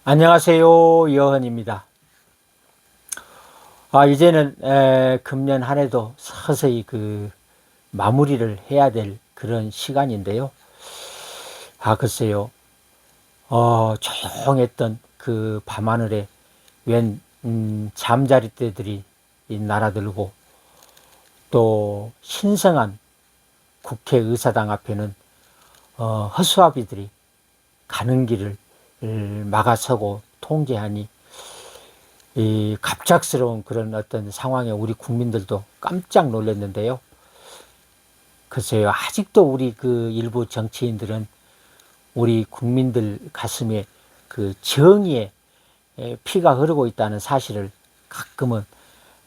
안녕하세요. 여헌입니다. 이제는 금년 한 해도 서서히 마무리를 해야 될 그런 시간인데요. 글쎄요. 조용했던 그 밤하늘에 웬 잠자리 떼들이 날아들고, 또 신성한 국회의사당 앞에는 허수아비들이 가는 길을 막아서고 통제하니, 이 갑작스러운 그런 어떤 상황에 우리 국민들도 깜짝 놀랐는데요. 글쎄요, 아직도 우리 그 일부 정치인들은 우리 국민들 가슴에 그 정의의 피가 흐르고 있다는 사실을 가끔은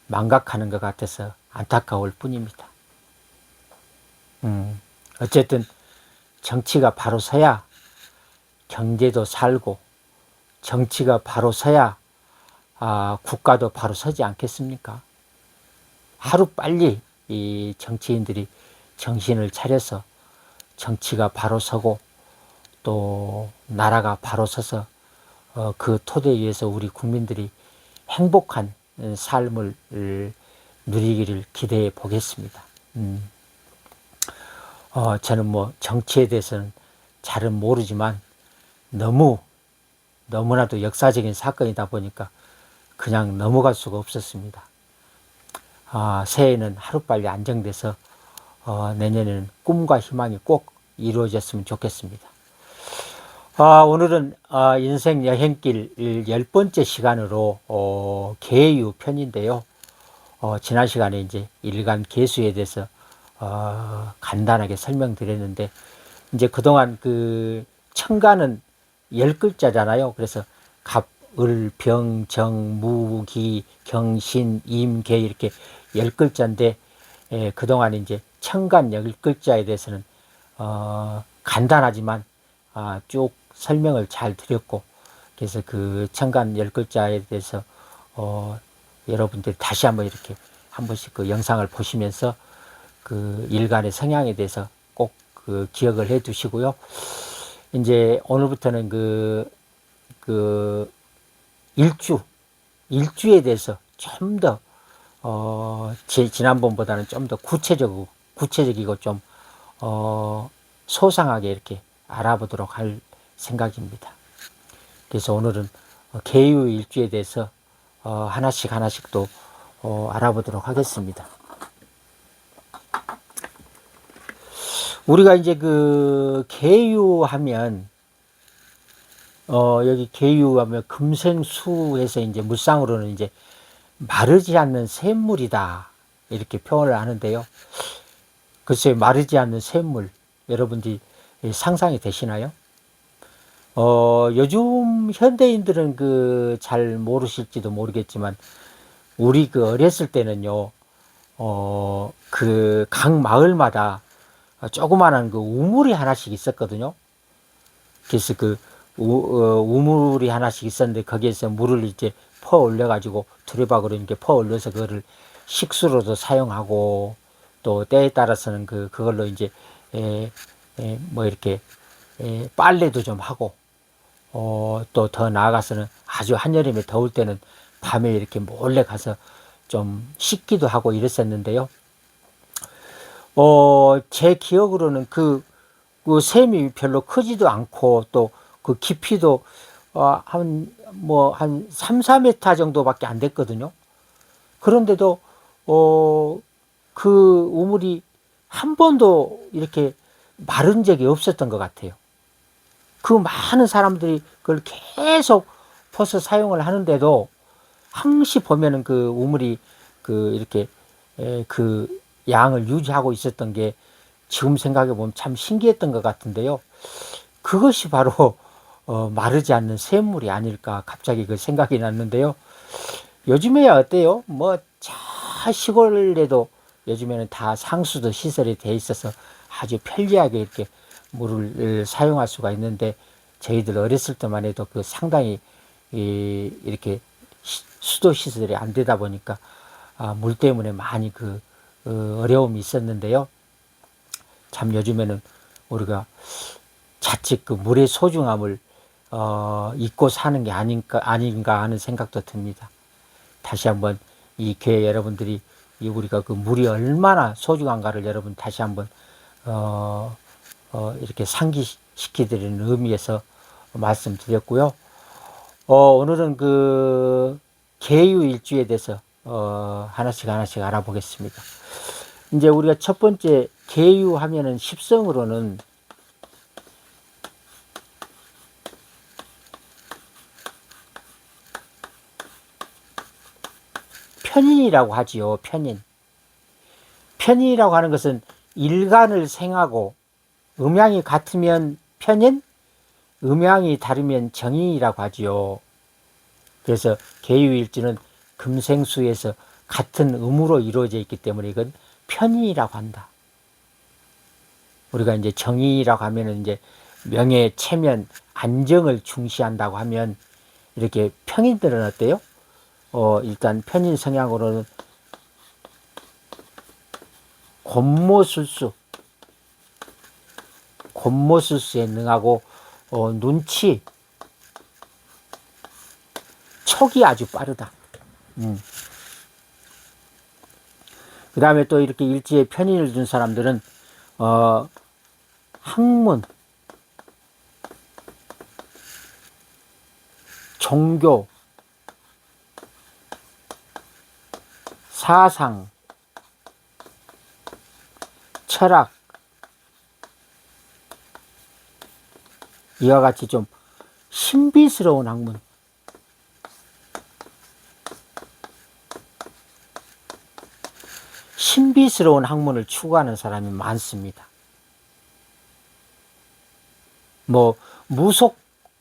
망각하는 것 같아서 안타까울 뿐입니다. 어쨌든 정치가 바로 서야 경제도 살고, 정치가 바로 서야 국가도 바로 서지 않겠습니까? 하루 빨리 이 정치인들이 정신을 차려서 정치가 바로 서고, 또 나라가 바로 서서 그 토대 위에서 우리 국민들이 행복한 삶을 누리기를 기대해 보겠습니다. 저는 뭐 정치에 대해서는 잘은 모르지만 너무나도 역사적인 사건이다 보니까 그냥 넘어갈 수가 없었습니다. 새해에는 하루빨리 안정돼서 내년에는 꿈과 희망이 꼭 이루어졌으면 좋겠습니다. 오늘은 인생 여행길 10번째 시간으로 계유 편인데요. 지난 시간에 이제 일간 계수에 대해서 간단하게 설명드렸는데, 이제 그동안 그 천간은 10글자잖아요. 그래서 갑, 을, 병, 정, 무, 기, 경, 신, 임, 개 이렇게 10글자인데, 그동안 이제 천간 10글자에 대해서는 간단하지만 쭉 설명을 잘 드렸고, 그래서 그 천간 10글자에 대해서 여러분들이 다시 한번 이렇게 한 번씩 그 영상을 보시면서 그 일간의 성향에 대해서 꼭 그 기억을 해 두시고요. 이제 오늘부터는 그 일주에 대해서 좀 더 지난번보다는 좀 더 구체적이고 좀 소상하게 이렇게 알아보도록 할 생각입니다. 그래서 오늘은 계유 일주에 대해서 하나씩 또 알아보도록 하겠습니다. 우리가 이제 그 계유하면 여기 계유하면 금생수해서 이제 물상으로는 이제 마르지 않는 샘물이다 이렇게 표현을 하는데요. 글쎄, 마르지 않는 샘물, 여러분들이 상상이 되시나요? 요즘 현대인들은 그 잘 모르실지도 모르겠지만, 우리 그 어렸을 때는요, 그 각 마을마다 조그마한 그 우물이 하나씩 있었거든요. 그래서 우물이 하나씩 있었는데, 거기에서 물을 이제 퍼 올려가지고 두레박으로 이렇게 퍼 올려서 그거를 식수로도 사용하고, 또 때에 따라서는 그걸로 이제 뭐 이렇게 빨래도 좀 하고, 또 더 나아가서는 아주 한여름에 더울 때는 밤에 이렇게 몰래 가서 좀 씻기도 하고 이랬었는데요. 제 기억으로는 그 샘이 별로 크지도 않고, 또 그 깊이도 한 3, 4m 정도밖에 안 됐거든요. 그런데도 그 우물이 한 번도 이렇게 마른 적이 없었던 것 같아요. 그 많은 사람들이 그걸 계속 퍼서 사용을 하는데도 항시 보면은 그 우물이 이렇게 그 양을 유지하고 있었던 게 지금 생각해 보면 참 신기했던 것 같은데요. 그것이 바로 마르지 않는 샘물이 아닐까 갑자기 그 생각이 났는데요. 요즘에야 어때요? 뭐 시골에도 요즘에는 다 상수도 시설이 돼 있어서 아주 편리하게 이렇게 물을 사용할 수가 있는데, 저희들 어렸을 때만 해도 그 상당히 이렇게 수도 시설이 안 되다 보니까 물 때문에 많이 어려움이 있었는데요. 참 요즘에는 우리가 자칫 그 물의 소중함을 잊고 사는 게 아닌가 하는 생각도 듭니다. 다시 한번 이 교회 여러분들이 우리가 그 물이 얼마나 소중한가를 여러분 다시 한번 이렇게 상기시키드리는 의미에서 말씀드렸고요. 오늘은 그 계유일주에 대해서 하나씩 알아보겠습니다. 이제 우리가 첫 번째 계유하면은 십성으로는 편인이라고 하지요. 편인이라고 하는 것은 일간을 생하고 음양이 같으면 편인, 음양이 다르면 정인이라고 하지요. 그래서 계유일주는 금생수에서 같은 음으로 이루어져 있기 때문에 이건 편인이라고 한다. 우리가 이제 정인이라고 하면은 이제 명예, 체면, 안정을 중시한다고 하면 이렇게 평인들은 어때요? 일단 편인 성향으로는 곤모술수에 능하고 눈치, 촉이 아주 빠르다. 그 다음에 또 이렇게 일지에 편인을 둔 사람들은 학문, 종교, 사상, 철학, 이와 같이 좀 신비스러운 학문, 신비스러운 학문을 추구하는 사람이 많습니다. 뭐 무속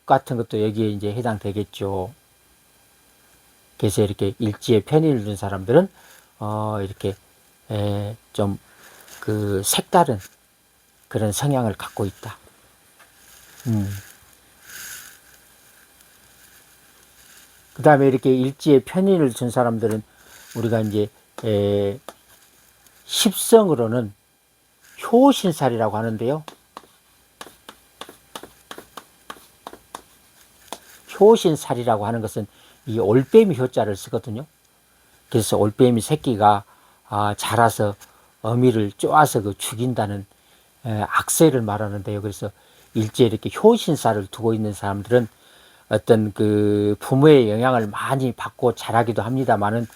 같은 것도 여기에 이제 해당되겠죠. 그래서 이렇게 일지에 편의를 둔 사람들은 이렇게 좀 그 색다른 그런 성향을 갖고 있다. 그 다음에 이렇게 일지에 편의를 둔 사람들은 우리가 이제 십성으로는 효신살이라고 하는데요. 효신살이라고 하는 것은 이 올빼미 효자를 쓰거든요. 그래서 올빼미 새끼가 자라서 어미를 쪼아서 그 죽인다는 악세를 말하는데요. 그래서 일제에 이렇게 효신살을 두고 있는 사람들은 어떤 그 부모의 영향을 많이 받고 자라기도 합니다만은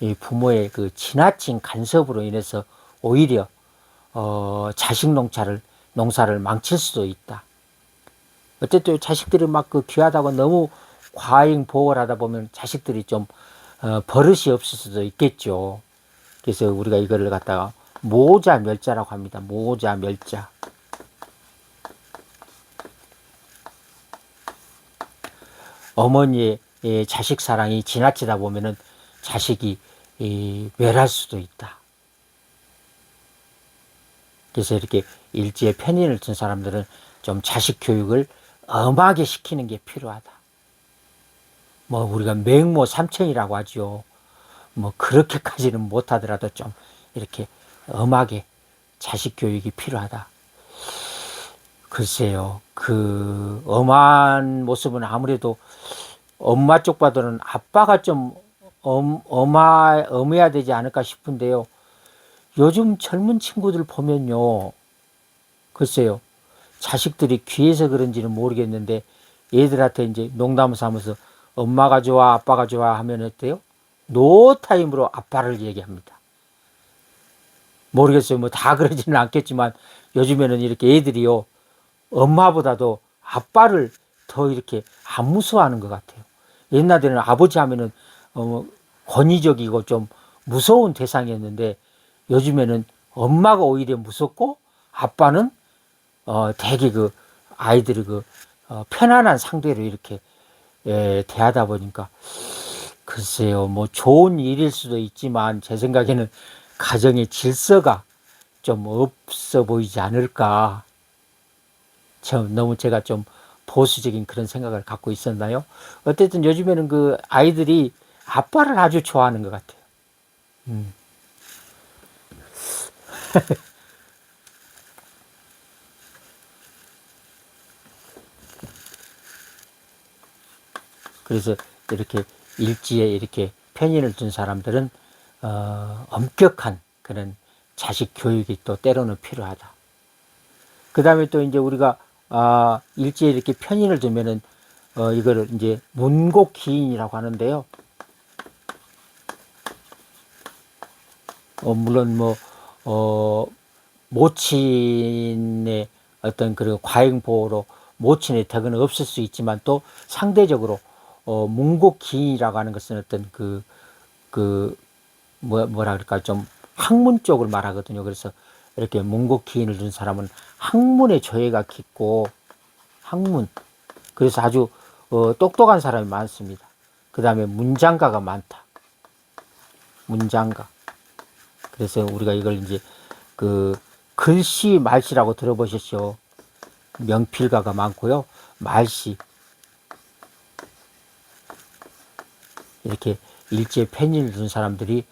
이 부모의 그 지나친 간섭으로 인해서 오히려 자식 농사를 망칠 수도 있다. 어쨌든 자식들이 막 그 귀하다고 너무 과잉 보호를 하다 보면 자식들이 좀 버릇이 없을 수도 있겠죠. 그래서 우리가 이거를 갖다가 모자멸자라고 합니다. 모자멸자. 어머니의 자식 사랑이 지나치다 보면은 자식이 멸할 수도 있다. 그래서 이렇게 일지에 편인을 둔 사람들은 좀 자식 교육을 엄하게 시키는 게 필요하다. 뭐 우리가 맹모 삼천이라고 하죠. 뭐 그렇게까지는 못하더라도 좀 이렇게 엄하게 자식 교육이 필요하다. 글쎄요, 그 엄한 모습은 아무래도 엄마 쪽 봐도는 아빠가 좀 엄해야 되지 않을까 싶은데요. 요즘 젊은 친구들 보면요, 글쎄요, 자식들이 귀해서 그런지는 모르겠는데 얘들한테 이제 농담 삼아서 엄마가 좋아, 아빠가 좋아 하면 어때요? 노타임으로 아빠를 얘기합니다. 모르겠어요. 뭐 다 그러지는 않겠지만 요즘에는 이렇게 애들이요, 엄마보다도 아빠를 더 이렇게 안 무서워하는 것 같아요. 옛날에는 아버지 하면은 권위적이고 좀 무서운 대상이었는데 요즘에는 엄마가 오히려 무섭고 아빠는 되게 그 아이들을 편안한 상대로 이렇게 대하다 보니까 글쎄요, 뭐 좋은 일일 수도 있지만 제 생각에는 가정의 질서가 좀 없어 보이지 않을까. 너무 제가 좀 보수적인 그런 생각을 갖고 있었나요? 어쨌든 요즘에는 그 아이들이 아빠를 아주 좋아하는 것 같아요. 그래서 이렇게 일지에 이렇게 편인을 둔 사람들은 엄격한 그런 자식 교육이 또 때로는 필요하다. 그 다음에 또 이제 우리가 일지에 이렇게 편인을 두면은 이거를 이제 문곡기인이라고 하는데요. 물론 모친의 어떤 그런 과잉 보호로 모친의 덕은 없을 수 있지만 또 상대적으로 문곡기인이라고 하는 것은 어떤 뭐라 그럴까 좀 학문 쪽을 말하거든요. 그래서 이렇게 문곡기인을 둔 사람은 학문의 조예가 깊고 학문 그래서 아주 똑똑한 사람이 많습니다. 그 다음에 문장가가 많다. 문장가. 그래서 우리가 이걸 이제 글씨 말씨라고 들어보셨죠? 명필가가 많고요. 말씨 이렇게 일제에 편인을 둔 사람들이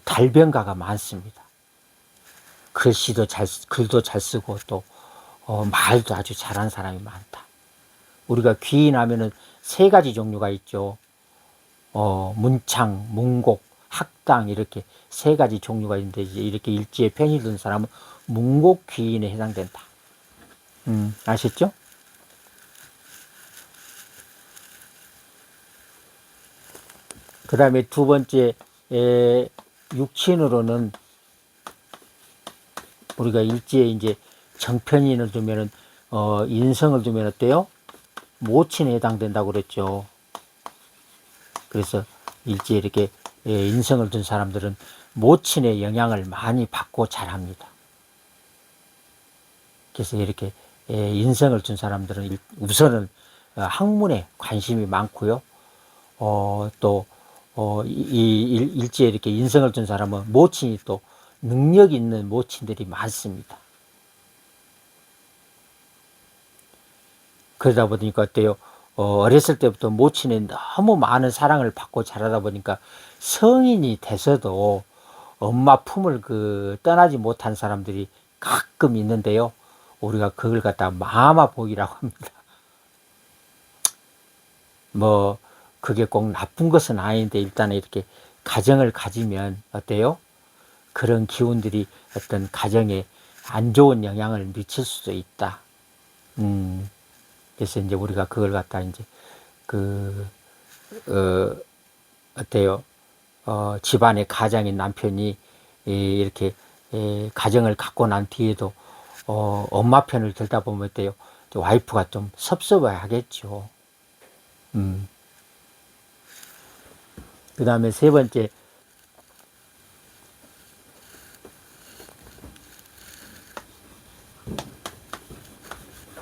달변가가 많습니다. 글도 잘 쓰고 또 말도 아주 잘하는 사람이 많다. 우리가 귀인하면은 세 가지 종류가 있죠. 문창, 문곡, 학당 이렇게 세 가지 종류가 있는데 이렇게 일지에 편이 든 사람은 문곡 귀인에 해당된다. 아셨죠? 그 다음에 두 번째 육친으로는 우리가 일지에 이제 정편인을 두면은 인성을 두면 어때요? 모친에 해당된다고 그랬죠. 그래서 일지에 이렇게 인성을 둔 사람들은 모친의 영향을 많이 받고 자랍니다. 그래서 이렇게 인성을 둔 사람들은 우선은 학문에 관심이 많고요. 일지에 이렇게 인성을 둔 사람은 모친이 또 능력 있는 모친들이 많습니다. 그러다 보니까 어때요? 어렸을 때부터 모친의 너무 많은 사랑을 받고 자라다 보니까 성인이 돼서도 엄마 품을 떠나지 못한 사람들이 가끔 있는데요. 우리가 그걸 갖다 마마보기라고 합니다. 그게 꼭 나쁜 것은 아닌데 일단 이렇게 가정을 가지면 어때요? 그런 기운들이 어떤 가정에 안 좋은 영향을 미칠 수도 있다. 그래서 이제 우리가 그걸 갖다 이제 어때요? 집안의 가장인 남편이 이렇게 가정을 갖고 난 뒤에도 엄마 편을 들다 보면 어때요? 와이프가 좀 섭섭해 하겠죠. 그 다음에 세 번째,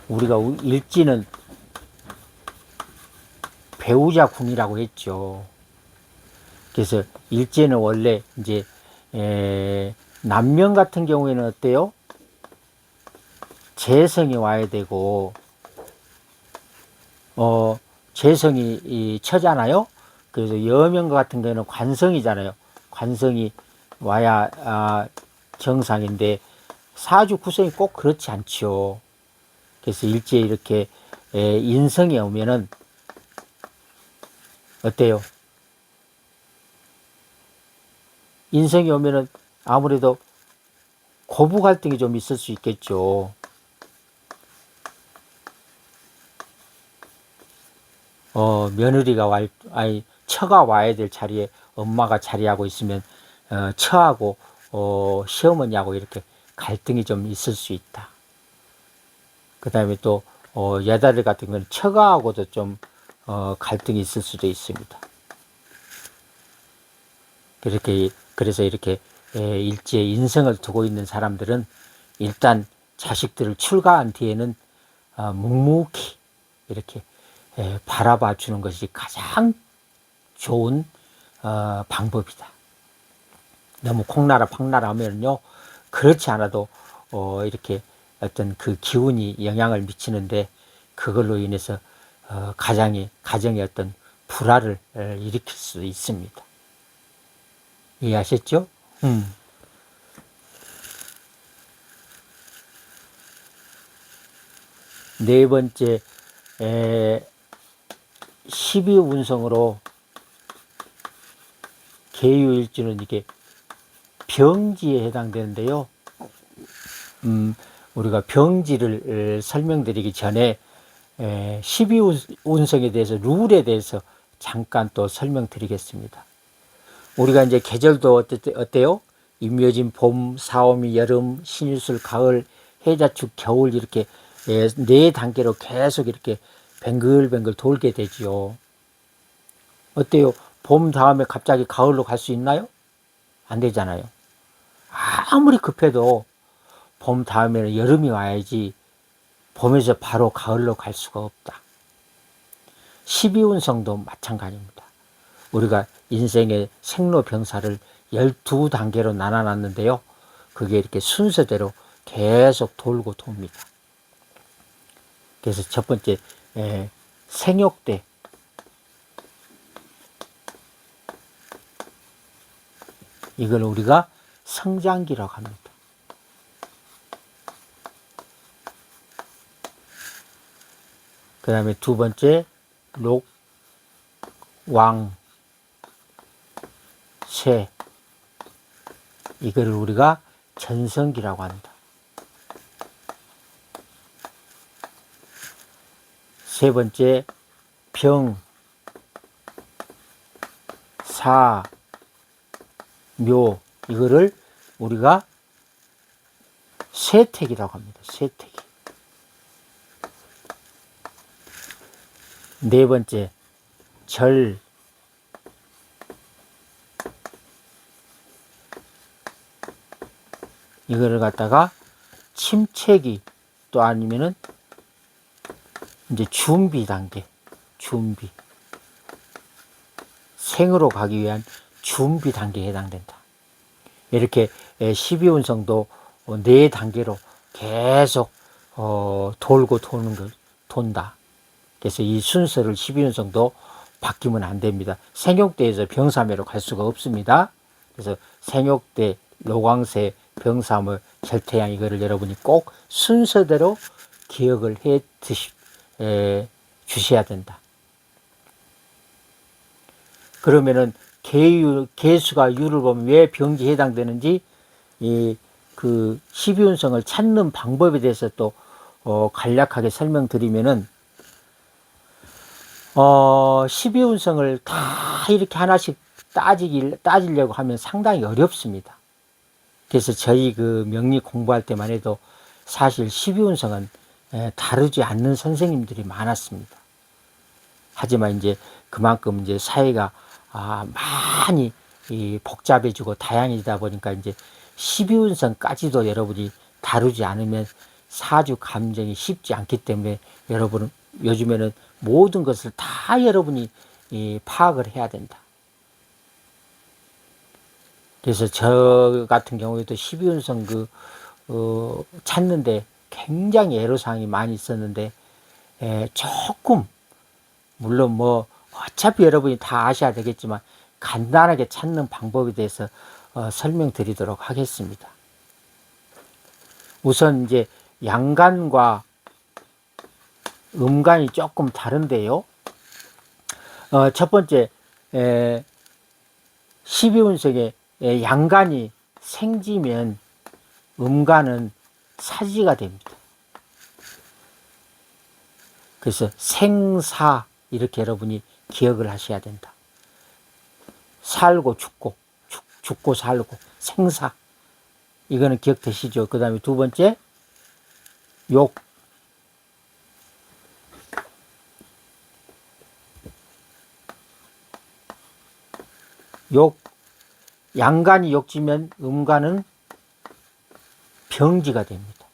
우리가 일지는 배우자 궁이라고 했죠. 그래서 일제는 원래 이제 남명 같은 경우에는 어때요? 재성이 와야 되고 재성이 처잖아요. 그래서 여명 같은 경우는 관성이잖아요. 관성이 와야 정상인데 사주 구성이 꼭 그렇지 않죠. 그래서 일제에 이렇게 인성이 오면은 어때요? 인성이 오면은 아무래도 고부 갈등이 좀 있을 수 있겠죠. 며느리가 처가 와야 될 자리에 엄마가 자리하고 있으면 처하고 시어머니하고 이렇게 갈등이 좀 있을 수 있다. 그 다음에 또 여자들 같은 경우는 처가하고도 좀 갈등이 있을 수도 있습니다. 그래서 이렇게 일지에 인성을 두고 있는 사람들은 일단 자식들을 출가한 뒤에는 묵묵히 이렇게 바라봐 주는 것이 가장 좋은 방법이다. 너무 콩나라 팡나라 하면요 그렇지 않아도 이렇게 어떤 그 기운이 영향을 미치는데 그걸로 인해서 가정에 어떤 불화를 일으킬 수 있습니다. 이해하셨죠? 네 번째 12운성으로 계유일주는 이게 병지에 해당되는데요. 우리가 병지를 설명드리기 전에 12운성에 대해서 룰에 대해서 잠깐 또 설명드리겠습니다. 우리가 이제 계절도 어때요? 임묘진 봄, 사오미 여름, 신유술 가을, 해자축 겨울 이렇게 네 단계로 계속 이렇게 뱅글뱅글 돌게 되지요. 어때요? 봄 다음에 갑자기 가을로 갈 수 있나요? 안 되잖아요. 아무리 급해도 봄 다음에는 여름이 와야지 봄에서 바로 가을로 갈 수가 없다. 12운성도 마찬가지입니다. 우리가 인생의 생로병사를 12단계로 나눠놨는데요. 그게 이렇게 순서대로 계속 돌고 돕니다. 그래서 첫 번째 생욕대, 이걸 우리가 성장기라고 합니다. 그 다음에 두 번째 록, 왕, 쇠, 이거를 우리가 전성기라고 합니다. 세 번째 병, 사, 묘, 이거를 우리가 쇠택이라고 합니다. 쇠택이. 네 번째 절, 이거를 갖다가 침체기, 또 아니면은 이제 준비 단계, 준비, 생으로 가기 위한 준비 단계에 해당된다. 이렇게 12운성도 네 단계로 계속 돌고 도는 걸 돈다. 그래서 이 순서를 12운성도 바뀌면 안 됩니다. 생욕대에서 병사매로 갈 수가 없습니다. 그래서 생욕대, 로광세, 병사묘, 절태양, 이거를 여러분이 꼭 순서대로 기억을 해 주셔야 된다. 그러면은 개수가 유를 보면 왜 병지에 해당되는지 그 12운성을 찾는 방법에 대해서 또 간략하게 설명드리면은 12운성을 다 이렇게 하나씩 따지려고 하면 상당히 어렵습니다. 그래서 저희 그 명리 공부할 때만 해도 사실 12운성은 다루지 않는 선생님들이 많았습니다. 하지만 이제 그만큼 이제 사회가 많이 복잡해지고 다양해지다 보니까 이제 12운성까지도 여러분이 다루지 않으면 사주 감정이 쉽지 않기 때문에 여러분은 요즘에는 모든 것을 다 여러분이 파악을 해야 된다. 그래서 저 같은 경우에도 12운성 찾는데 굉장히 애로사항이 많이 있었는데 조금 물론 뭐 어차피 여러분이 다 아셔야 되겠지만 간단하게 찾는 방법에 대해서 설명드리도록 하겠습니다. 우선 이제 양간과 음간이 조금 다른데요. 첫 번째 12운석에 양간이 생지면 음간은 사지가 됩니다. 그래서 생사 이렇게 여러분이 기억을 하셔야 된다. 살고 죽고 죽고 살고 생사, 이거는 기억되시죠? 그 다음에 두 번째 욕, 양간이 욕지면 음간은 병지가 됩니다.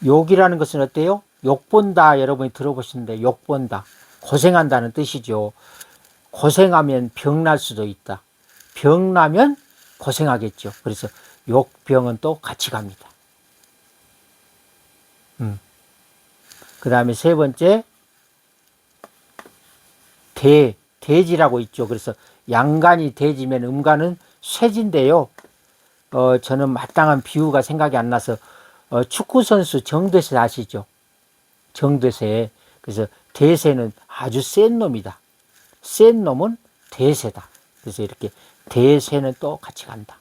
욕이라는 것은 어때요? 욕본다, 여러분이 들어보시는데 욕본다, 고생한다는 뜻이죠. 고생하면 병날 수도 있다. 병나면 고생하겠죠. 그래서 욕병은 또 같이 갑니다. 그 다음에 세 번째 대지라고 있죠. 그래서 양간이 대지면 음간은 쇠진데요. 저는 마땅한 비유가 생각이 안 나서 축구선수 정대세 아시죠? 정대세. 그래서 대세는 아주 센 놈이다. 센 놈은 대세다. 그래서 이렇게 대세는 또 같이 간다.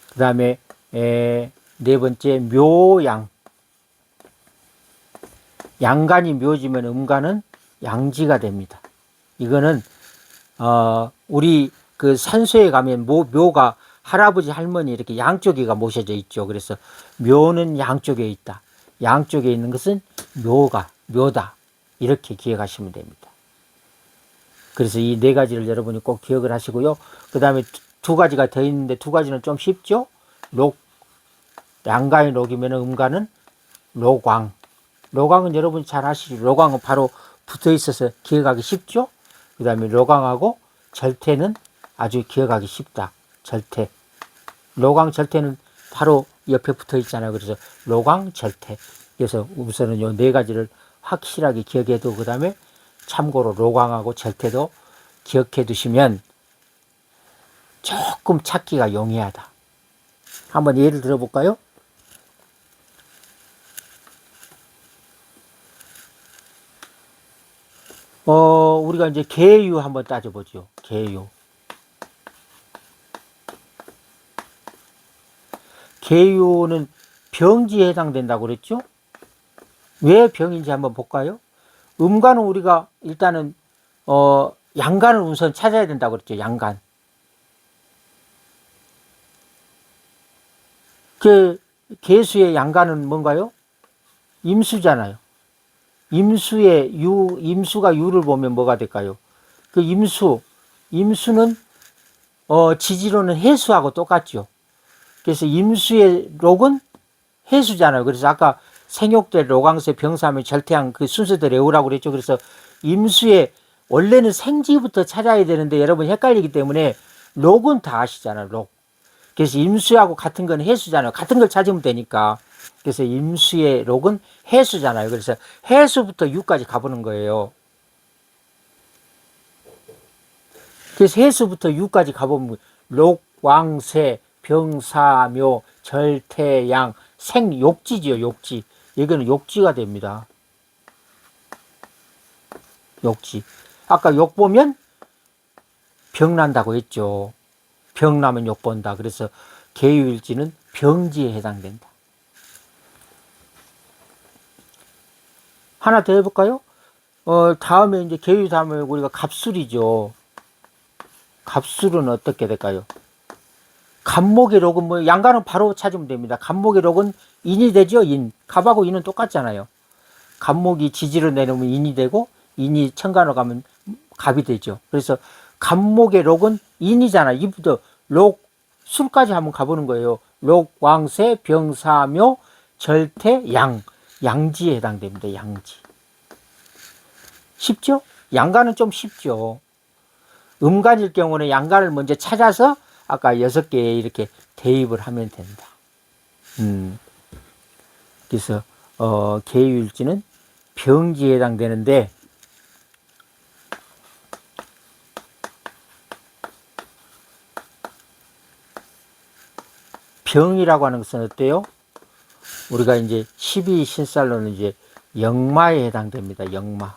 그 다음에 네 번째 묘양. 양간이 묘지면 음간은 양지가 됩니다. 이거는 우리 그 산소에 가면 묘가 할아버지 할머니 이렇게 양쪽에가 모셔져 있죠. 그래서 묘는 양쪽에 있다. 양쪽에 있는 것은 묘다. 이렇게 기억하시면 됩니다. 그래서 이 네 가지를 여러분이 꼭 기억을 하시고요. 그 다음에 두 가지가 더 있는데 두 가지는 좀 쉽죠. 양간이 록이면 음간은 로광. 로광은 여러분이 잘 아시죠. 로광은 바로 붙어 있어서 기억하기 쉽죠. 그 다음에 로광하고 절태는 아주 기억하기 쉽다. 절태. 로광 절태는 바로 옆에 붙어 있잖아요. 그래서 로광 절태. 그래서 우선은 요 네 가지를 확실하게 기억해 두고 그 다음에 참고로 로광하고 절태도 기억해 두시면 조금 찾기가 용이하다. 한번 예를 들어 볼까요? 우리가 이제 계유 한번 따져보죠. 계유. 계유는 병지에 해당된다고 그랬죠? 왜 병인지 한번 볼까요? 음간은 우리가 일단은, 양간을 우선 찾아야 된다고 그랬죠. 양간. 계수의 양간은 뭔가요? 임수잖아요. 임수가 유를 보면 뭐가 될까요? 그 임수는, 지지로는 해수하고 똑같죠. 그래서 임수의 록은 해수잖아요. 그래서 아까 생욕대, 로광세, 병사하면 절태양 그 순서대로 외우라고 그랬죠. 그래서 임수의 원래는 생지부터 찾아야 되는데 여러분 헷갈리기 때문에 록은 다 아시잖아요. 록. 그래서 임수하고 같은 건 해수잖아요. 같은 걸 찾으면 되니까. 그래서 임수의 록은 해수잖아요. 그래서 해수부터 유까지 가보는 거예요. 그래서 해수부터 유까지 가보면 록, 왕세, 병사묘, 절태양, 생욕지지요. 욕지. 여기는 욕지가 됩니다. 욕지. 아까 욕 보면 병 난다고 했죠. 병 나면 욕 본다. 그래서 계유일지는 병지에 해당된다. 하나 더 해볼까요? 다음에 이제 계유 다음에 우리가 갑술이죠. 갑술은 어떻게 될까요? 갑목의 록은 뭐 양간은 바로 찾으면 됩니다. 갑목의 록은 인이 되죠. 인. 갑하고 인은 똑같잖아요. 갑목이 지지로 내려오면 인이 되고 인이 천간으로 가면 갑이 되죠. 그래서 갑목의 록은 인이잖아. 이부터 록 술까지 한번 가보는 거예요. 록, 왕세, 병사묘, 절태, 양. 양지에 해당됩니다. 양지. 쉽죠? 양간은 좀 쉽죠. 음간일 경우는 양간을 먼저 찾아서 아까 6개에 이렇게 대입을 하면 된다. 그래서 계유일지는 병지에 해당되는데 병이라고 하는 것은 어때요? 우리가 이제 12신살로는 이제 역마에 해당됩니다. 역마.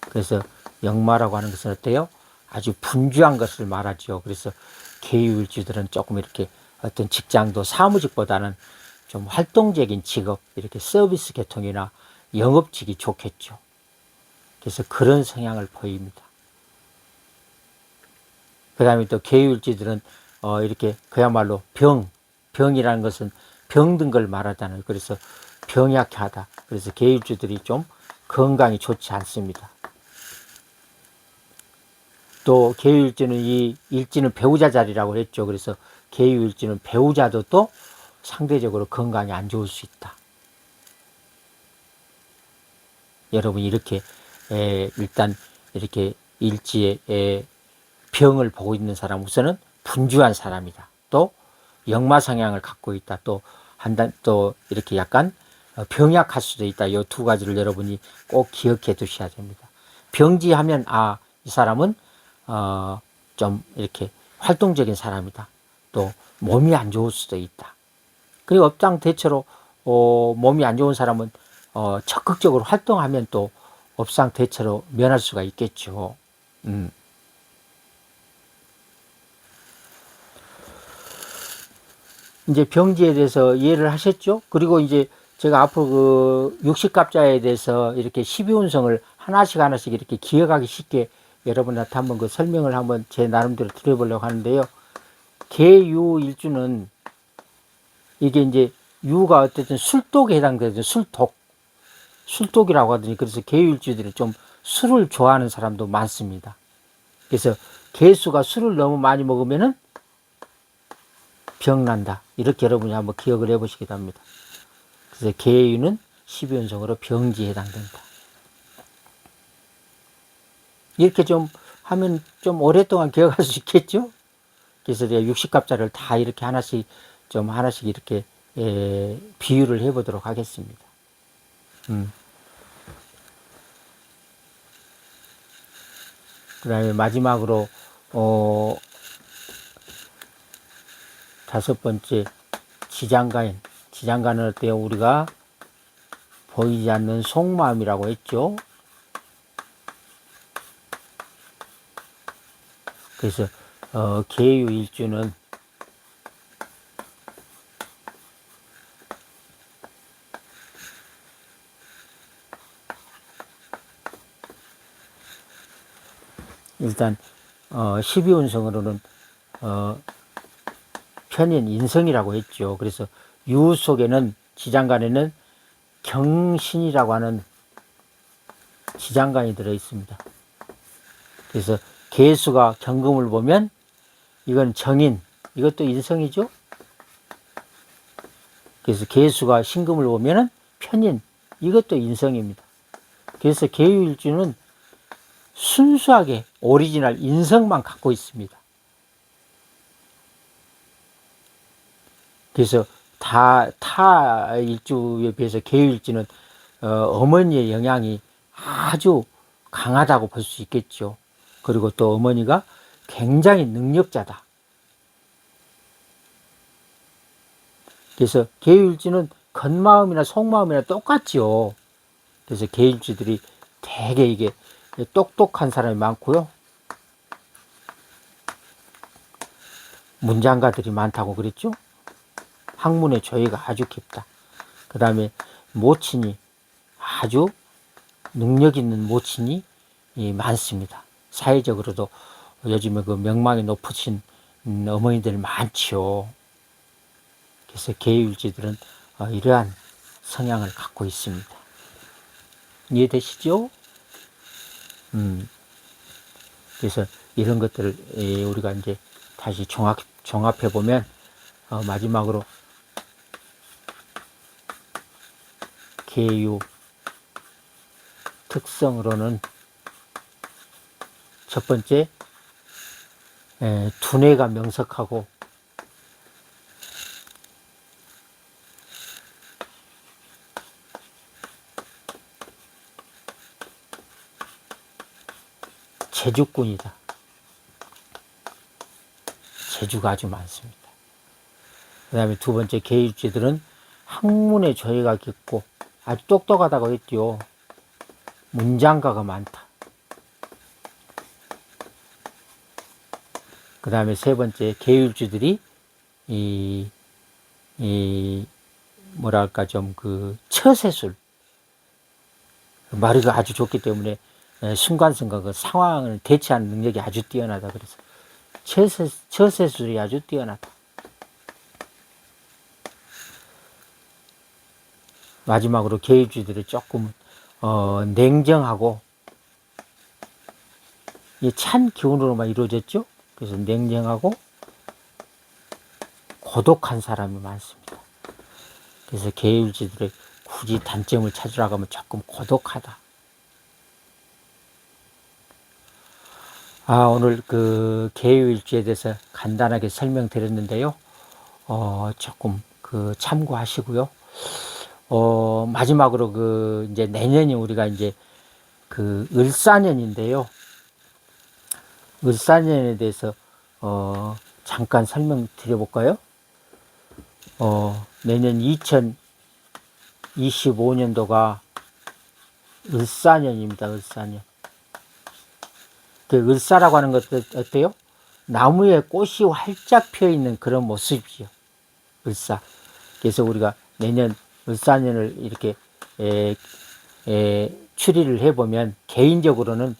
그래서 역마라고 하는 것은 어때요? 아주 분주한 것을 말하죠. 그래서 계유일지들은 조금 이렇게 어떤 직장도 사무직보다는 좀 활동적인 직업, 이렇게 서비스 계통이나 영업직이 좋겠죠. 그래서 그런 성향을 보입니다. 그 다음에 또 계유일지들은 이렇게 그야말로 병이라는 것은 병든 걸 말하잖아요. 그래서 병약하다. 그래서 계유일지들이 좀 건강이 좋지 않습니다. 또 계유일지는 이 일지는 배우자 자리라고 했죠. 그래서 계유일지는 배우자도 또 상대적으로 건강이 안 좋을 수 있다. 여러분 이렇게 일단 이렇게 일지에 병을 보고 있는 사람 우선은 분주한 사람이다. 또 역마 성향을 갖고 있다. 또 이렇게 약간 병약할 수도 있다. 이 두 가지를 여러분이 꼭 기억해 두셔야 됩니다. 병지하면 이 사람은 좀 이렇게 활동적인 사람이다. 또 몸이 안 좋을 수도 있다. 그리고 업장 대체로 몸이 안 좋은 사람은 적극적으로 활동하면 또 업상 대체로 면할 수가 있겠죠. 이제 병지에 대해서 이해를 하셨죠? 그리고 이제 제가 앞으로 그 육식갑자에 대해서 이렇게 12운성을 하나씩 이렇게 기억하기 쉽게 여러분한테 한번 그 설명을 한번 제 나름대로 드려보려고 하는데요. 계유일주는 이게 이제 유가 어쨌든 술독에 해당되죠. 술독이라고 하더니, 그래서 계유일주들이 좀 술을 좋아하는 사람도 많습니다. 그래서 개수가 술을 너무 많이 먹으면은 병난다. 이렇게 여러분이 한번 기억을 해보시기 바랍니다. 그래서 계유는 12운성으로 병지에 해당된다. 이렇게 좀 하면 좀 오랫동안 기억할 수 있겠죠? 그래서 제가 육식갑자를 다 이렇게 하나씩 이렇게 비유를 해보도록 하겠습니다. 그 다음에 마지막으로 다섯 번째 지장가인. 지장가는 어때요? 우리가 보이지 않는 속마음이라고 했죠. 그래서 계유일주는 일단 12운성으로는 편인 인성이라고 했죠. 그래서 유 속에는, 지장간에는 경신이라고 하는 지장간이 들어 있습니다. 그래서 개수가 경금을 보면 이건 정인, 이것도 인성이죠. 그래서 개수가 신금을 보면은 편인, 이것도 인성입니다. 그래서 계유일주는 순수하게 오리지널 인성만 갖고 있습니다. 그래서 타 일주에 비해서 계유일주는 어머니의 영향이 아주 강하다고 볼 수 있겠죠. 그리고 또 어머니가 굉장히 능력자다. 그래서 계유일주는 겉마음이나 속마음이나 똑같죠. 그래서 계유일주들이 되게 이게 똑똑한 사람이 많고요. 문장가들이 많다고 그랬죠. 학문의 조예가 아주 깊다. 그 다음에 모친이 아주 능력 있는 모친이 많습니다. 사회적으로도 요즘에 그 명망이 높으신 어머니들 많죠. 그래서 계유일주들은 이러한 성향을 갖고 있습니다. 이해되시죠? 그래서 이런 것들을 우리가 이제 다시 종합해 보면 마지막으로 계유 특성으로는 첫 번째, 두뇌가 명석하고 재주꾼이다. 재주가 아주 많습니다. 그 다음에 두 번째, 계유일주들은 학문의 조예가 깊고 아주 똑똑하다고 했죠. 문장가가 많다. 그 다음에 세 번째, 계유일주들이 뭐랄까 좀 그 처세술, 말이 아주 좋기 때문에 순간순간 그 상황을 대처하는 능력이 아주 뛰어나다. 그래서 처세술이 아주 뛰어나다. 마지막으로 계유일주들이 조금 냉정하고 찬 기운으로만 이루어졌죠. 그래서 냉정하고 고독한 사람이 많습니다. 그래서 계유일주들의 굳이 단점을 찾으라고 하면 조금 고독하다. 오늘 그 계유일주에 대해서 간단하게 설명드렸는데요. 조금 그 참고하시고요. 마지막으로 그 이제 내년이 우리가 이제 그 을사년인데요. 을사년에 대해서 잠깐 설명드려 볼까요? 내년 2025년도가 을사년입니다. 을사년. 그 을사라고 하는 것도 어때요? 나무에 꽃이 활짝 펴 있는 그런 모습이죠. 을사. 그래서 우리가 내년 을사년을 이렇게 추리를 해보면 개인적으로는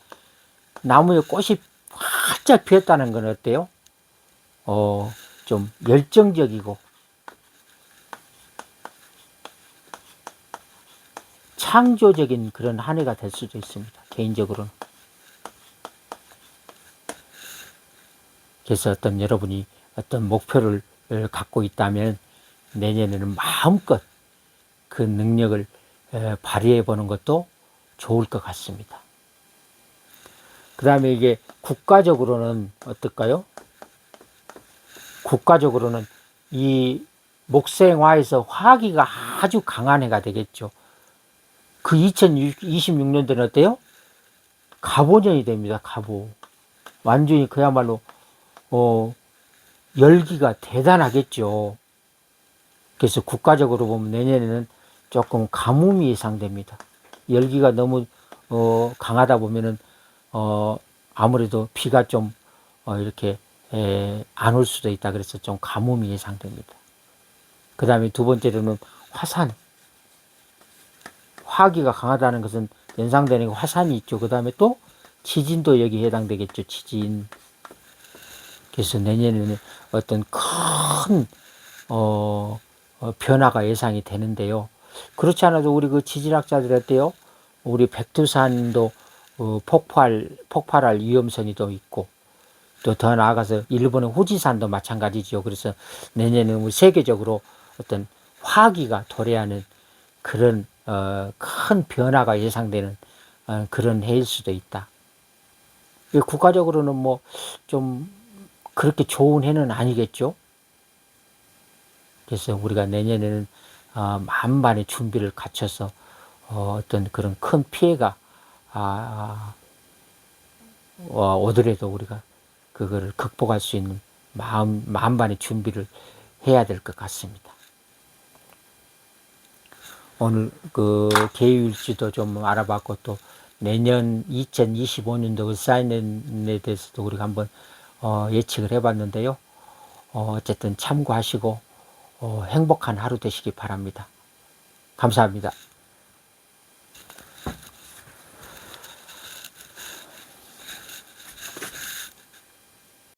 나무에 꽃이 활짝 피었다는 건 어때요? 좀 열정적이고 창조적인 그런 한 해가 될 수도 있습니다. 개인적으로는. 그래서 여러분이 어떤 목표를 갖고 있다면 내년에는 마음껏 그 능력을 발휘해 보는 것도 좋을 것 같습니다. 그 다음에 이게 국가적으로는 어떨까요? 국가적으로는 이 목생화에서 화기가 아주 강한 해가 되겠죠. 그 2026년도는 어때요? 갑오년이 됩니다. 갑오. 완전히 그야말로 열기가 대단하겠죠. 그래서 국가적으로 보면 내년에는 조금 가뭄이 예상됩니다. 열기가 너무 강하다 보면은 아무래도 비가 좀 이렇게 안 올 수도 있다. 그래서 좀 가뭄이 예상됩니다. 그 다음에 두 번째로는 화산. 화기가 강하다는 것은 연상되는 화산이 있죠. 그 다음에 또 지진도 여기 해당되겠죠. 지진. 그래서 내년에는 어떤 큰 변화가 예상이 되는데요. 그렇지 않아도 우리 그 지질학자들 어때요? 우리 백두산도 폭발할 위험성이 또 있고, 또 더 나아가서 일본의 후지산도 마찬가지죠. 그래서 내년에는 우리 세계적으로 어떤 화기가 도래하는 그런 큰 변화가 예상되는 그런 해일 수도 있다. 국가적으로는 뭐 좀 그렇게 좋은 해는 아니겠죠. 그래서 우리가 내년에는 만반의 준비를 갖춰서 어떤 그런 큰 피해가 오더라도 우리가 그거를 극복할 수 있는 만반의 준비를 해야 될 것 같습니다. 오늘 그 계율지도 좀 알아봤고, 또 내년 2025년도 을사년에 대해서도 우리가 한번 예측을 해봤는데요. 어쨌든 참고하시고 행복한 하루 되시기 바랍니다. 감사합니다.